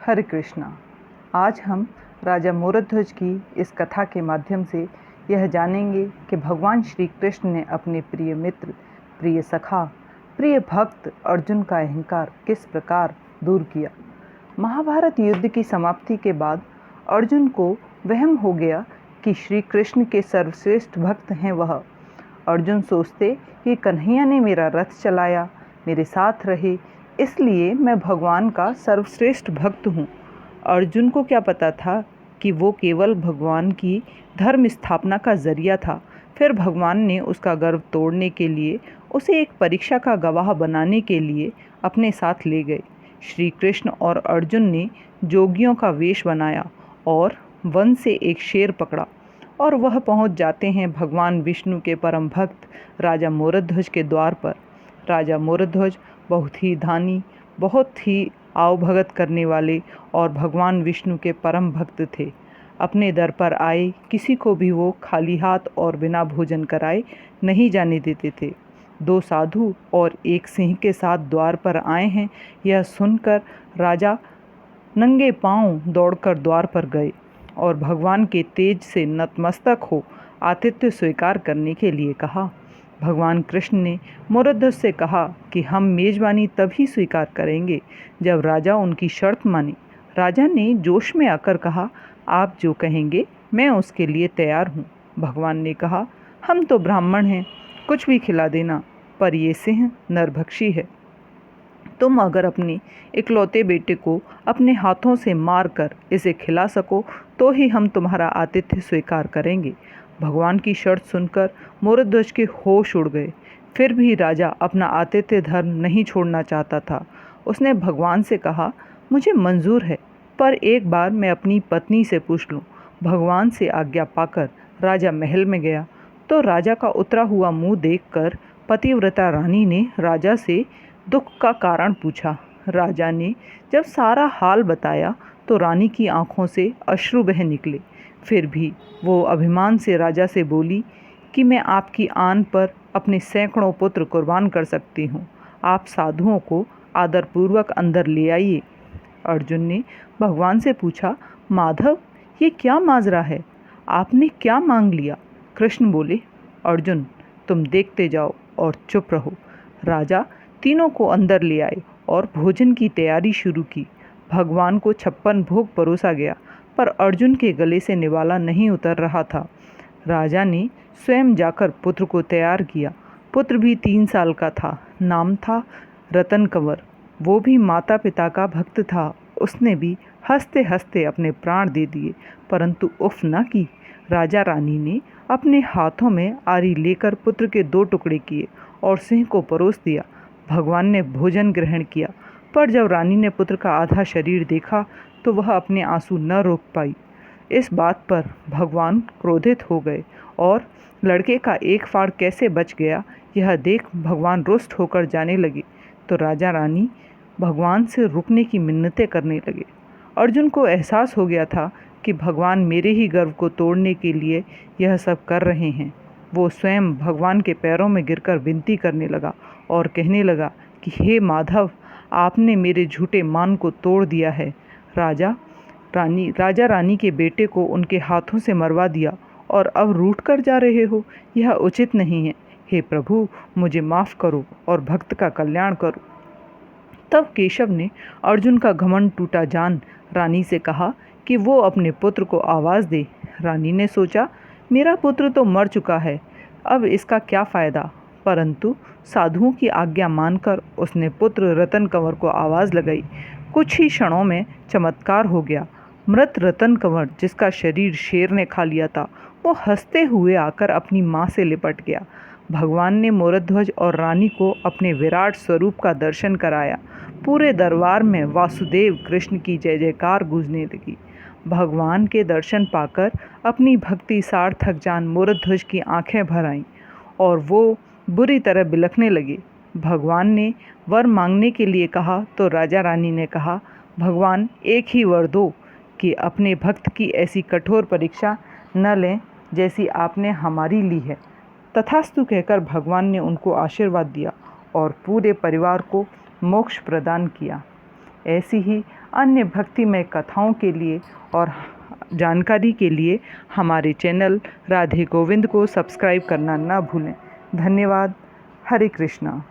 हरे कृष्णा। आज हम राजा मोरध्वज की इस कथा के माध्यम से यह जानेंगे कि भगवान श्री कृष्ण ने अपने प्रिय मित्र, प्रिय सखा, प्रिय भक्त अर्जुन का अहंकार किस प्रकार दूर किया। महाभारत युद्ध की समाप्ति के बाद अर्जुन को वहम हो गया कि श्री कृष्ण के सर्वश्रेष्ठ भक्त हैं वह। अर्जुन सोचते कि कन्हैया ने मेरा रथ चलाया, मेरे साथ रहे, इसलिए मैं भगवान का सर्वश्रेष्ठ भक्त हूँ। अर्जुन को क्या पता था कि वो केवल भगवान की धर्म स्थापना का जरिया था। फिर भगवान ने उसका गर्व तोड़ने के लिए उसे एक परीक्षा का गवाह बनाने के लिए अपने साथ ले गए। श्री कृष्ण और अर्जुन ने जोगियों का वेश बनाया और वन से एक शेर पकड़ा और वह पहुंच जाते हैं भगवान विष्णु के परम भक्त राजा मोरध्वज के द्वार पर। राजा मोरध्वज बहुत ही दानी, बहुत ही आवभगत करने वाले और भगवान विष्णु के परम भक्त थे। अपने दर पर आए किसी को भी वो खाली हाथ और बिना भोजन कराए नहीं जाने देते थे। 2 साधु और एक सिंह के साथ द्वार पर आए हैं, यह सुनकर राजा नंगे पांव दौड़कर द्वार पर गए और भगवान के तेज से नतमस्तक हो आतिथ्य स्वीकार करने के लिए कहा। भगवान कृष्ण ने मोरध्वज से कहा कि हम मेजबानी तभी स्वीकार करेंगे जब राजा उनकी शर्त माने। राजा ने जोश में आकर कहा, आप जो कहेंगे मैं उसके लिए तैयार हूँ। भगवान ने कहा, हम तो ब्राह्मण हैं, कुछ भी खिला देना, पर ये सिंह नरभक्षी है। तुम अगर अपने इकलौते बेटे को अपने हाथों से मारकर इसे खिला सको तो ही हम तुम्हारा आतिथ्य स्वीकार करेंगे। भगवान की शर्त सुनकर मोरध्वज के होश उड़ गए। फिर भी राजा अपना आतिथ्य धर्म नहीं छोड़ना चाहता था। उसने भगवान से कहा, मुझे मंजूर है, पर एक बार मैं अपनी पत्नी से पूछ लूँ। भगवान से आज्ञा पाकर राजा महल में गया तो राजा का उतरा हुआ मुँह देखकर पतिव्रता रानी ने राजा से दुख का कारण पूछा। राजा ने जब सारा हाल बताया तो रानी की आंखों से अश्रु बह निकले। फिर भी वो अभिमान से राजा से बोली कि मैं आपकी आन पर अपने सैकड़ों पुत्र कुर्बान कर सकती हूँ। आप साधुओं को आदरपूर्वक अंदर ले आइए। अर्जुन ने भगवान से पूछा, माधव, ये क्या माजरा है? आपने क्या मांग लिया? कृष्ण बोले, अर्जुन, तुम देखते जाओ और चुप रहो। राजा तीनों को अंदर ले आए और भोजन की तैयारी शुरू की। भगवान को 56 भोग परोसा गया, पर अर्जुन के गले से निवाला नहीं उतर रहा था। राजा ने स्वयं जाकर पुत्र को तैयार किया। पुत्र भी 3 साल का था। नाम था रतन कंवर। वो भी माता पिता का भक्त था। उसने भी हंसते हंसते अपने प्राण दे दिए, परंतु उफ न की। राजा रानी ने अपने हाथों में आरी लेकर पुत्र के 2 टुकड़े किए और सिंह को परोस दिया। भगवान ने भोजन ग्रहण किया, पर जब रानी ने पुत्र का आधा शरीर देखा तो वह अपने आंसू न रोक पाई। इस बात पर भगवान क्रोधित हो गए और लड़के का एक फाड़ कैसे बच गया यह देख भगवान रुष्ट होकर जाने लगे तो राजा रानी भगवान से रुकने की मिन्नतें करने लगे। अर्जुन को एहसास हो गया था कि भगवान मेरे ही गर्व को तोड़ने के लिए यह सब कर रहे हैं। वो स्वयं भगवान के पैरों में गिरकर विनती करने लगा और कहने लगा कि हे माधव, आपने मेरे झूठे मान को तोड़ दिया है। राजा रानी के बेटे को उनके हाथों से मरवा दिया और अब रूठ कर जा रहे हो, यह उचित नहीं है। हे प्रभु, मुझे माफ़ करो और भक्त का कल्याण करो। तब केशव ने अर्जुन का घमंड टूटा जान रानी से कहा कि वो अपने पुत्र को आवाज़ दे। रानी ने सोचा, मेरा पुत्र तो मर चुका है, अब इसका क्या फ़ायदा, परंतु साधुओं की आज्ञा मानकर उसने पुत्र रतन कंवर को आवाज़ लगाई। कुछ ही क्षणों में चमत्कार हो गया। मृत रतन कंवर, जिसका शरीर शेर ने खा लिया था, वो हंसते हुए आकर अपनी माँ से लिपट गया। भगवान ने मोरध्वज और रानी को अपने विराट स्वरूप का दर्शन कराया। पूरे दरबार में वासुदेव कृष्ण की जय जयकार गूंजने लगी। भगवान के दर्शन पाकर अपनी भक्ति सार्थक जान मोरध्वज की आंखें भर आईं और वो बुरी तरह बिलखने लगे। भगवान ने वर मांगने के लिए कहा तो राजा रानी ने कहा, भगवान एक ही वर दो कि अपने भक्त की ऐसी कठोर परीक्षा न लें जैसी आपने हमारी ली है। तथास्तु कहकर भगवान ने उनको आशीर्वाद दिया और पूरे परिवार को मोक्ष प्रदान किया। ऐसी ही अन्य भक्तिमय कथाओं के लिए और जानकारी के लिए हमारे चैनल राधे गोविंद को सब्सक्राइब करना ना भूलें। धन्यवाद। हरे कृष्णा।